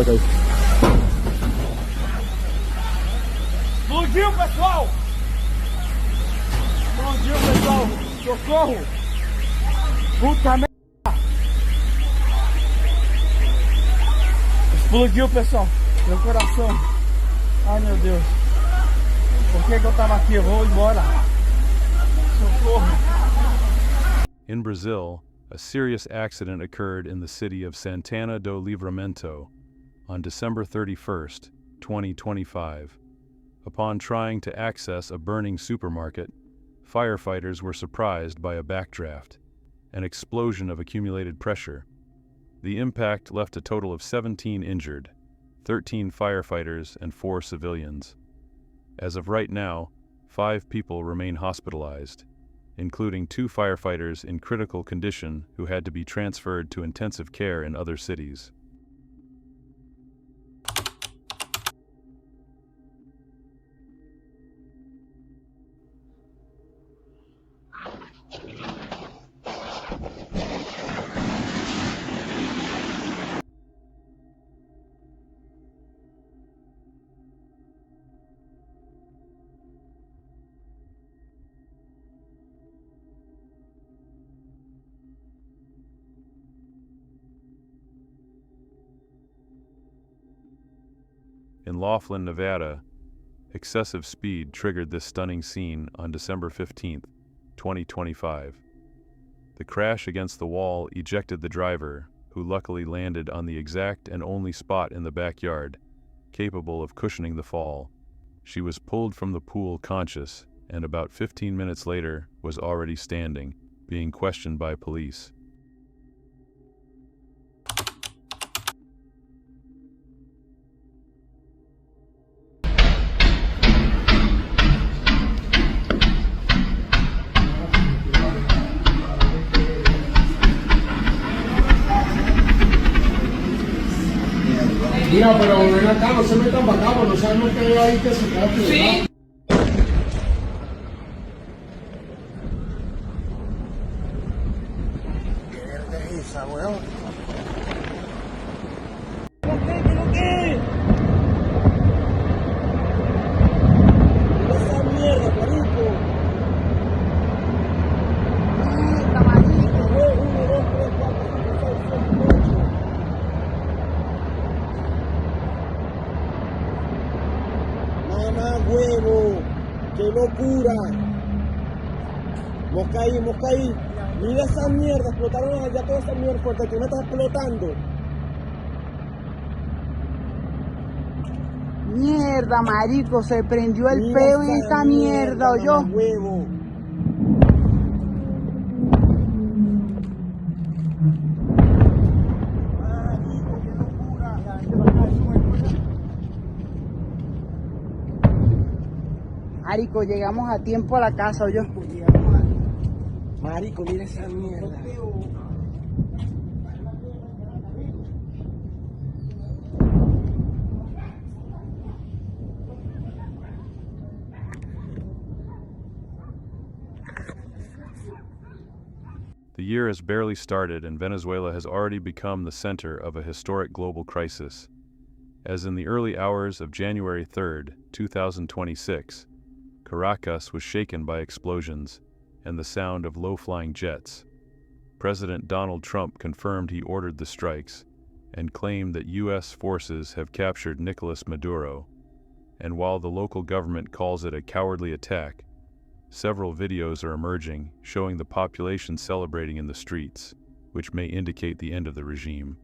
placa aí. Explodiu, pessoal! Explodiu, pessoal! Socorro! Puta merda! Explodiu, pessoal! Meu coração! Ai, meu Deus! Por que eu tava aqui? Eu vou embora! Socorro! In Brazil, a serious accident occurred in the city of Santana do Livramento on December 31st, 2025. Upon trying to access a burning supermarket, firefighters were surprised by a backdraft, an explosion of accumulated pressure. The impact left a total of 17 injured, 13 firefighters and 4 civilians. As of right now, 5 people remain hospitalized, including 2 firefighters in critical condition who had to be transferred to intensive care in other cities. In Laughlin, Nevada, excessive speed triggered this stunning scene on December 15, 2025. The crash against the wall ejected the driver, who luckily landed on the exact and only spot in the backyard, capable of cushioning the fall. She was pulled from the pool conscious, and about 15 minutes later was already standing, being questioned by police. Mira, pero ven acá, no se metan para acá, no saben lo que hay ahí que se queda pegado. Sí. ¿Qué verga es esa, weón? ¿Qué lo que? Mira esa mierda, marico. Mierda, marico, weón. 1, 2, 3, 4, 5, 6, 7, 8. ¡Mamá huevo! ¡Qué locura! Mosca ahí, mosca ahí. Mira esa mierda, explotaron allá toda esa mierda porque tú me estás explotando. Mierda, marico, se prendió el peo en esta mierda, ¿o yo? Huevo. Marico, llegamos a tiempo a la casa, ¿o yo? Marico, mira esa mierda. The year has barely started and Venezuela has already become the center of a historic global crisis. As in the early hours of January 3, 2026, Caracas was shaken by explosions and the sound of low-flying jets. President Donald Trump confirmed he ordered the strikes and claimed that U.S. forces have captured Nicolas Maduro. And while the local government calls it a cowardly attack, several videos are emerging showing the population celebrating in the streets, which may indicate the end of the regime.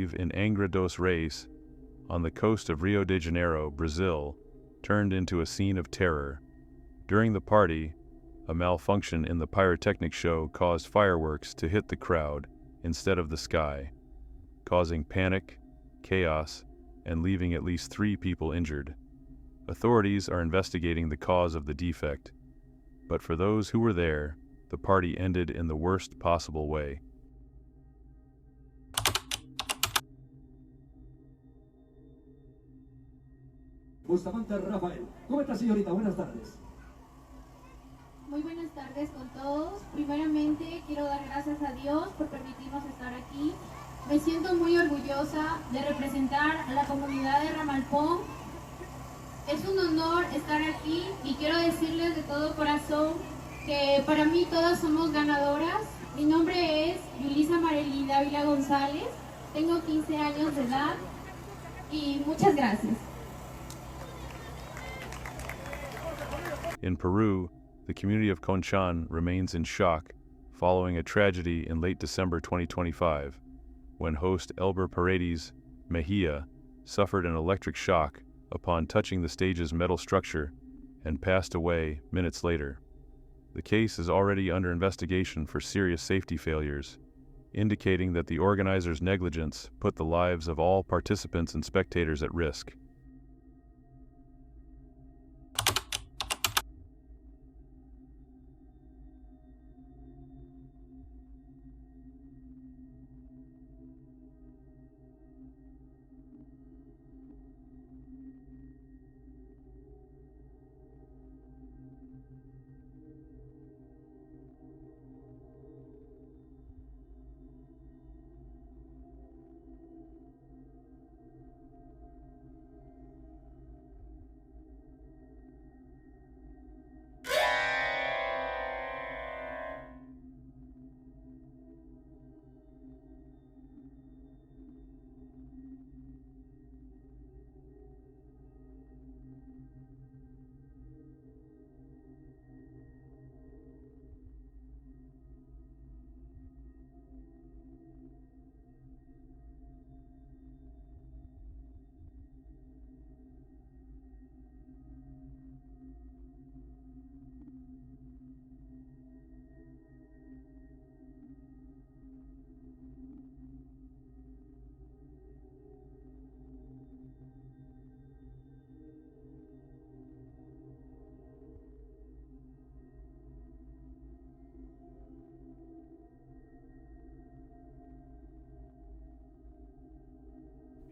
Eve in Angra dos Reis, on the coast of Rio de Janeiro, Brazil, turned into a scene of terror. During the party, a malfunction in the pyrotechnic show caused fireworks to hit the crowd instead of the sky, causing panic, chaos, and leaving at least 3 people injured. Authorities are investigating the cause of the defect, but for those who were there, the party ended in the worst possible way. Bustamante Rafael. ¿Cómo está, señorita? Buenas tardes. Muy buenas tardes con todos. Primeramente quiero dar gracias a Dios por permitirnos estar aquí. Me siento muy orgullosa de representar a la comunidad de Ramalpón. Es un honor estar aquí y quiero decirles de todo corazón que para mí todas somos ganadoras. Mi nombre es Yulisa Marelí Dávila González, tengo 15 años de edad y muchas gracias. In Peru, the community of Conchan remains in shock following a tragedy in late December 2025, when host Elber Paredes Mejia suffered an electric shock upon touching the stage's metal structure and passed away minutes later. The case is already under investigation for serious safety failures, indicating that the organizers' negligence put the lives of all participants and spectators at risk.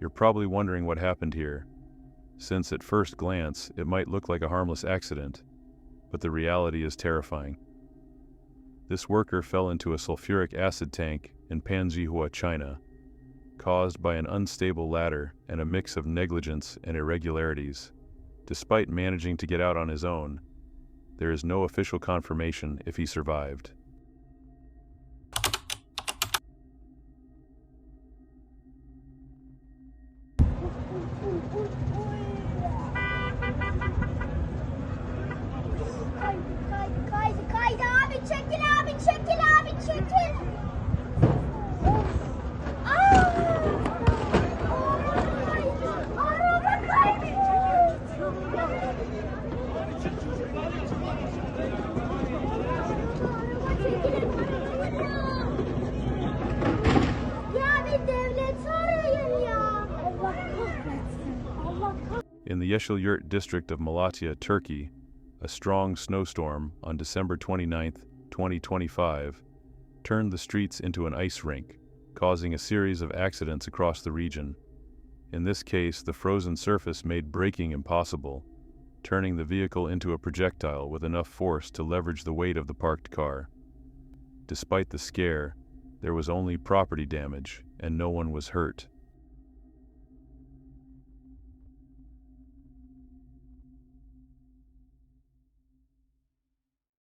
You're probably wondering what happened here, since at first glance it might look like a harmless accident, but the reality is terrifying. This worker fell into a sulfuric acid tank in Panjihua, China, caused by an unstable ladder and a mix of negligence and irregularities. Despite managing to get out on his own, there is no official confirmation if he survived. Kaydı abi, çekil abi, çekil abi, çekil. Araba kaydı. Ya bir devlet arayın ya. Allah kahretsin. Allah kahretsin. In the Yeşilyurt district of Malatya, Turkey, a strong snowstorm on December 29, 2025, turned the streets into an ice rink, causing a series of accidents across the region. In this case, the frozen surface made braking impossible, turning the vehicle into a projectile with enough force to leverage the weight of the parked car. Despite the scare, there was only property damage and no one was hurt.